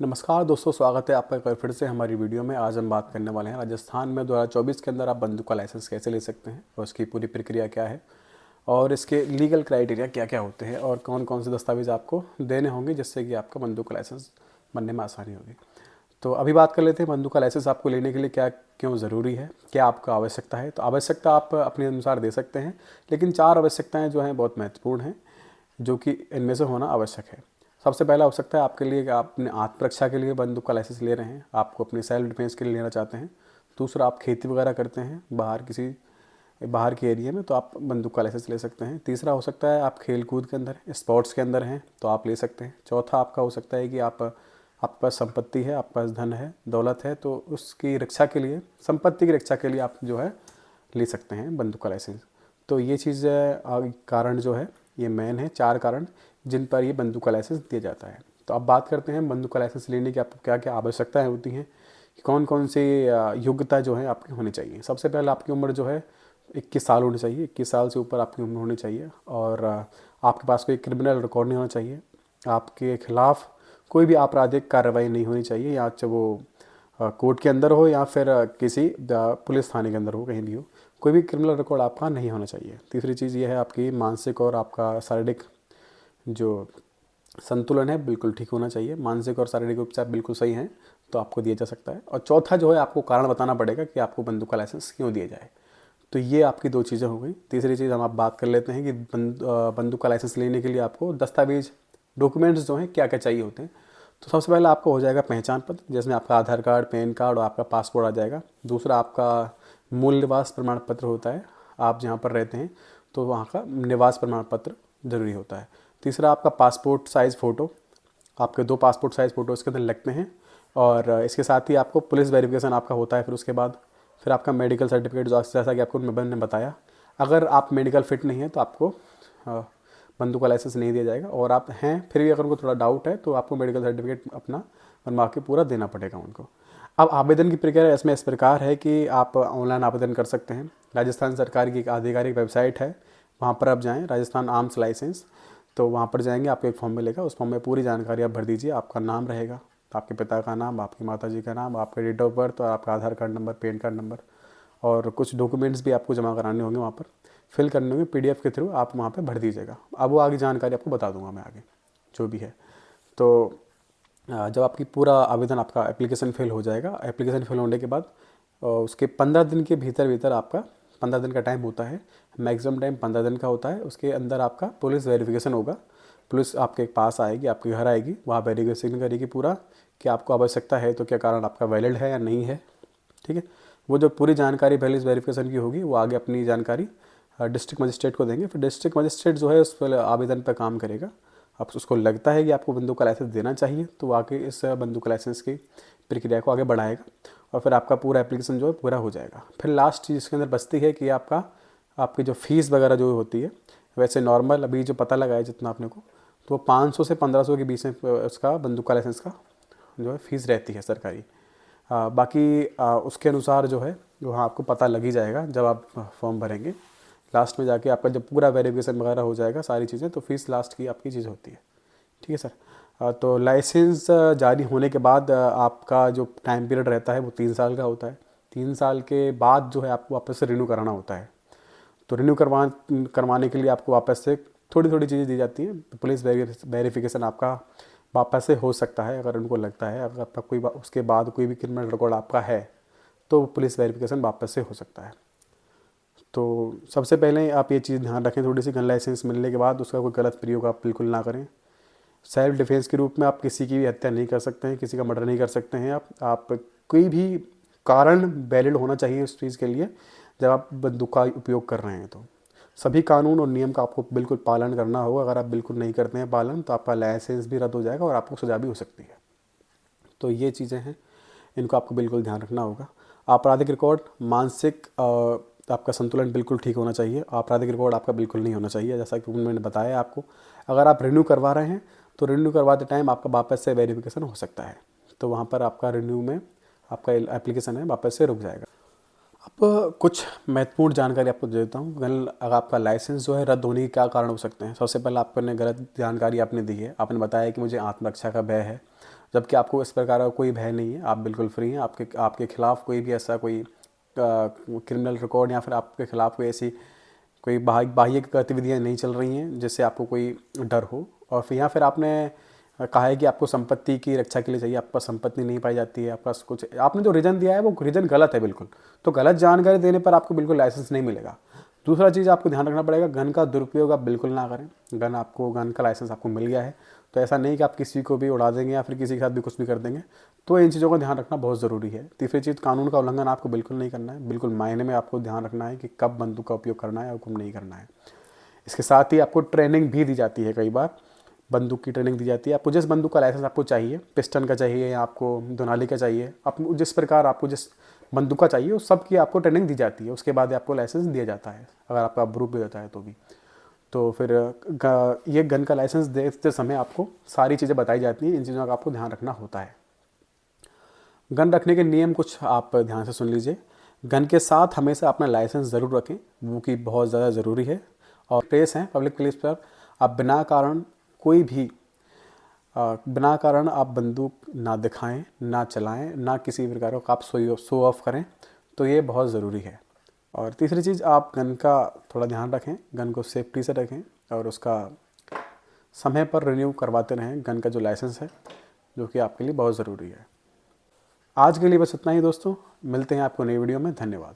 नमस्कार दोस्तों, स्वागत है आपका एक बार फिर से हमारी वीडियो में। आज हम बात करने वाले हैं राजस्थान में 2024 के अंदर आप बंदूक का लाइसेंस कैसे ले सकते हैं और उसकी पूरी प्रक्रिया क्या है और इसके लीगल क्राइटेरिया क्या क्या होते हैं और कौन कौन से दस्तावेज आपको देने होंगे जिससे कि आपका बंदूक का लाइसेंस बनने में आसानी होगी। तो अभी बात कर लेते हैं बंदूक का लाइसेंस आपको लेने के लिए क्या क्यों ज़रूरी है, क्या आपका आवश्यकता है। तो आवश्यकता आप अपने अनुसार दे सकते हैं, लेकिन 4 आवश्यकताएँ जो हैं बहुत महत्वपूर्ण हैं, जो कि इनमें से होना आवश्यक है। सबसे पहला हो सकता है आपके लिए कि आप अपने आत्मरक्षा के लिए बंदूक का लाइसेंस ले रहे हैं, आपको अपने सेल्फ डिफेंस के लिए लेना चाहते हैं। दूसरा, आप खेती वगैरह करते हैं बाहर के एरिया में, तो आप बंदूक का लाइसेंस ले सकते हैं। तीसरा हो सकता है आप खेल कूद के अंदर, स्पोर्ट्स के अंदर हैं, तो आप ले सकते हैं। चौथा आपका हो सकता है कि आपके पास संपत्ति है, आपके पास धन है, दौलत है, तो उसकी रक्षा के लिए, संपत्ति की रक्षा के लिए आप जो है ले सकते हैं बंदूक का लाइसेंस। तो ये चीज़ कारण जो है ये मेन है, 4 कारण जिन पर ये बंदूक का लाइसेंस दिया जाता है। तो अब बात करते हैं बंदूक का लाइसेंस लेने की आपको क्या क्या आवश्यकताएं होती हैं, कि कौन कौन से योग्यता जो है आपकी होनी चाहिए। सबसे पहले आपकी उम्र जो है 21 साल होनी चाहिए, 21 साल से ऊपर आपकी उम्र होनी चाहिए, और आपके पास कोई क्रिमिनल रिकॉर्ड नहीं होना चाहिए, आपके खिलाफ़ कोई भी आपराधिक कार्रवाई नहीं होनी चाहिए, या चाहे वो कोर्ट के अंदर हो या फिर किसी पुलिस थाने के अंदर हो, कहीं भी हो, कोई भी क्रिमिनल रिकॉर्ड आपका नहीं होना चाहिए। तीसरी चीज़ ये है आपकी मानसिक और आपका शारीरिक जो संतुलन है बिल्कुल ठीक होना चाहिए। मानसिक और शारीरिक उपचार बिल्कुल सही हैं तो आपको दिया जा सकता है। और चौथा जो है आपको कारण बताना पड़ेगा कि आपको बंदूक का लाइसेंस क्यों दिया जाए। तो ये आपकी 2 चीज़ें हो गई। तीसरी चीज़ हम आप बात कर लेते हैं कि बंदूक का लाइसेंस लेने के लिए आपको दस्तावेज, डॉक्यूमेंट्स जो हैं क्या क्या चाहिए होते हैं। तो सबसे पहले आपको हो जाएगा पहचान पत्र, जिसमें आपका आधार कार्ड, पैन कार्ड और आपका पासपोर्ट आ जाएगा। दूसरा आपका मूल निवास प्रमाण पत्र होता है, आप जहाँ पर रहते हैं तो वहाँ का निवास प्रमाण पत्र ज़रूरी होता है। तीसरा आपका पासपोर्ट साइज़ फ़ोटो, आपके 2 पासपोर्ट साइज़ फ़ोटो इसके अंदर लगते हैं। और इसके साथ ही आपको पुलिस वेरिफिकेशन आपका होता है। फिर उसके बाद फिर आपका मेडिकल सर्टिफिकेट, जैसा कि आपको मैंने बताया। अगर आप मेडिकल फिट नहीं है तो आपको बंदूक का लाइसेंस नहीं दिया जाएगा, और आप हैं फिर भी अगर उनको थोड़ा डाउट है तो आपको मेडिकल सर्टिफिकेट अपना बनवा के पूरा देना पड़ेगा उनको। अब आवेदन की प्रक्रिया इसमें इस प्रकार है कि आप ऑनलाइन आवेदन कर सकते हैं। राजस्थान सरकार की एक आधिकारिक वेबसाइट है, वहाँ पर आप जाएँ, राजस्थान आर्म्स लाइसेंस, तो वहाँ पर जाएंगे, आपको एक फॉर्म मिलेगा। उस फॉर्म में पूरी जानकारी आप भर दीजिए। आपका नाम रहेगा, आपके पिता का नाम, आपकी माता जी का नाम, आपका डेट ऑफ बर्थ और आपका Aadhaar card number, PAN card number, और कुछ डॉक्यूमेंट्स भी आपको जमा कराने होंगे, वहाँ पर फिल करने होंगे, पीडीएफ के थ्रू आप वहाँ पे भर दीजिएगा। अब वो आगे जानकारी आपको बता दूंगा मैं आगे जो भी है। तो जब आपकी पूरा आवेदन, आपका एप्लीकेशन फिल हो जाएगा, एप्लीकेशन फिल होने के बाद उसके 15 दिन के भीतर भीतर आपका 15 दिन का टाइम होता है, मैक्सिमम टाइम 15 दिन का होता है। उसके अंदर आपका पुलिस वेरिफिकेशन होगा, पुलिस आपके पास आएगी, आपके घर आएगी, वहाँ वेरिफिकेशन करेगी पूरा कि आपको आवश्यकता है तो क्या कारण आपका वैलिड है या नहीं है। ठीक है, वो जो पूरी जानकारी पुलिस वेरिफिकेशन की होगी वो आगे अपनी जानकारी डिस्ट्रिक्ट मजिस्ट्रेट को देंगे। फिर डिस्ट्रिक्ट मजिस्ट्रेट जो है उस पर आवेदन पर काम करेगा। अब उसको लगता है कि आपको बंदूक का लाइसेंस देना चाहिए तो आगे इस बंदूक का लाइसेंस की प्रक्रिया को आगे बढ़ाएगा, और फिर आपका पूरा एप्लीकेशन जो है पूरा हो जाएगा। फिर लास्ट चीज़ इसके अंदर बचती है कि आपकी जो फ़ीस वगैरह जो होती है, वैसे नॉर्मल अभी जो पता लगा है जितना आपने को, तो वो 500 से 1500 के बीच में उसका बंदूक का लाइसेंस का जो है फ़ीस रहती है सरकारी। बाकी उसके अनुसार जो है वहाँ आपको पता लग ही जाएगा जब आप फॉर्म भरेंगे। लास्ट में जाके आपका जब पूरा वेरिफिकेशन वगैरह हो जाएगा सारी चीज़ें, तो फीस लास्ट की आपकी चीज़ होती है। ठीक है सर। तो लाइसेंस जारी होने के बाद आपका जो टाइम पीरियड रहता है वो 3 साल का होता है। 3 साल के बाद जो है आपको वापस से रिन्यू कराना होता है। तो रिन्यू करवाने के लिए आपको वापस से थोड़ी थोड़ी चीज़ें दी जाती हैं। पुलिस वेरिफिकेशन आपका वापस से हो सकता है अगर उनको लगता है, अगर आपका कोई उसके बाद कोई भी क्रिमिनल रिकॉर्ड आपका है तो पुलिस वेरिफिकेशन वापस से हो सकता है। तो सबसे पहले आप ये चीज़ ध्यान रखें थोड़ी सी, गन लाइसेंस मिलने के बाद उसका कोई गलत प्रयोग आप बिल्कुल ना करें। सेल्फ डिफेंस के रूप में आप किसी की भी हत्या नहीं कर सकते हैं, किसी का मर्डर नहीं कर सकते हैं। आप कोई भी कारण वैलिड होना चाहिए उस चीज़ के लिए जब आप बंदूक का उपयोग कर रहे हैं। तो सभी कानून और नियम का आपको बिल्कुल पालन करना होगा। अगर आप बिल्कुल नहीं करते हैं पालन तो आपका लाइसेंस भी रद्द हो जाएगा और आपको सज़ा भी हो सकती है। तो ये चीज़ें हैं, इनको आपको बिल्कुल ध्यान रखना होगा। आपराधिक रिकॉर्ड, मानसिक आपका संतुलन बिल्कुल ठीक होना चाहिए। आपराधिक रिकॉर्ड आपका बिल्कुल नहीं होना चाहिए, जैसा कि मैंने बताया आपको। अगर आप रिन्यू करवा रहे हैं तो रिन्यू करवाते टाइम आपका वापस से वेरिफिकेशन हो सकता है, तो वहाँ पर आपका रिन्यू में आपका एप्लीकेशन है वापस से रुक जाएगा। अब कुछ महत्वपूर्ण जानकारी आपको दे देता हूँ। अगर आपका लाइसेंस जो है रद्द होने के क्या कारण हो सकते हैं। सबसे पहले आपने गलत जानकारी आपने दी है, आपने बताया कि मुझे आत्मरक्षा का भय है, जबकि आपको इस प्रकार का कोई भय नहीं है, आप बिल्कुल फ्री हैं। आपके खिलाफ़ कोई भी ऐसा कोई क्रिमिनल रिकॉर्ड या फिर आपके खिलाफ़ कोई ऐसी कोई बाह्य गतिविधियाँ नहीं चल रही हैं जिससे आपको कोई डर हो। और फिर या फिर आपने कहा है कि आपको संपत्ति की रक्षा के लिए चाहिए, आपके पास संपत्ति नहीं पाई जाती है, आपके पास कुछ, आपने जो रीज़न दिया है वो रीज़न गलत है बिल्कुल, तो गलत जानकारी देने पर आपको बिल्कुल लाइसेंस नहीं मिलेगा। दूसरा चीज़ आपको ध्यान रखना पड़ेगा, गन का दुरुपयोग आप बिल्कुल ना करें। गन का लाइसेंस आपको मिल गया है तो ऐसा नहीं कि आप किसी को भी उड़ा देंगे या फिर किसी के साथ भी कुछ भी कर देंगे, तो इन चीज़ों का ध्यान रखना बहुत ज़रूरी है। तीसरी चीज़, कानून का उल्लंघन आपको बिल्कुल नहीं करना है, बिल्कुल मायने में आपको ध्यान रखना है कि कब बंदूक का उपयोग करना है और कब नहीं करना है। इसके साथ ही आपको ट्रेनिंग भी दी जाती है, कई बार बंदूक की ट्रेनिंग दी जाती है। आपको जिस बंदूक का लाइसेंस आपको चाहिए, पिस्टन का चाहिए या आपको दुनाली का चाहिए, आप जिस प्रकार आपको जिस बंदूक का चाहिए उस सब की आपको ट्रेनिंग दी जाती है, उसके बाद आपको लाइसेंस दिया जाता है, अगर आपका अप्रूव भी होता है तो भी। तो फिर ये गन का लाइसेंस देते समय आपको सारी चीज़ें बताई जाती हैं, इन चीज़ों का आपको ध्यान रखना होता है। गन रखने के नियम कुछ आप ध्यान से सुन लीजिए। गन के साथ हमेशा अपना लाइसेंस ज़रूर रखें, वो कि बहुत ज़्यादा ज़रूरी है। और प्लेस हैं, पब्लिक प्लेस पर आप बिना कारण कोई भी बिना कारण आप बंदूक ना दिखाएं, ना चलाएं, ना किसी प्रकार का आप शो ऑफ करें, तो ये बहुत ज़रूरी है। और तीसरी चीज़, आप गन का थोड़ा ध्यान रखें, गन को सेफ्टी से रखें और उसका समय पर रिन्यू करवाते रहें, गन का जो लाइसेंस है, जो कि आपके लिए बहुत ज़रूरी है। आज के लिए बस इतना ही दोस्तों, मिलते हैं आपको नई वीडियो में। धन्यवाद।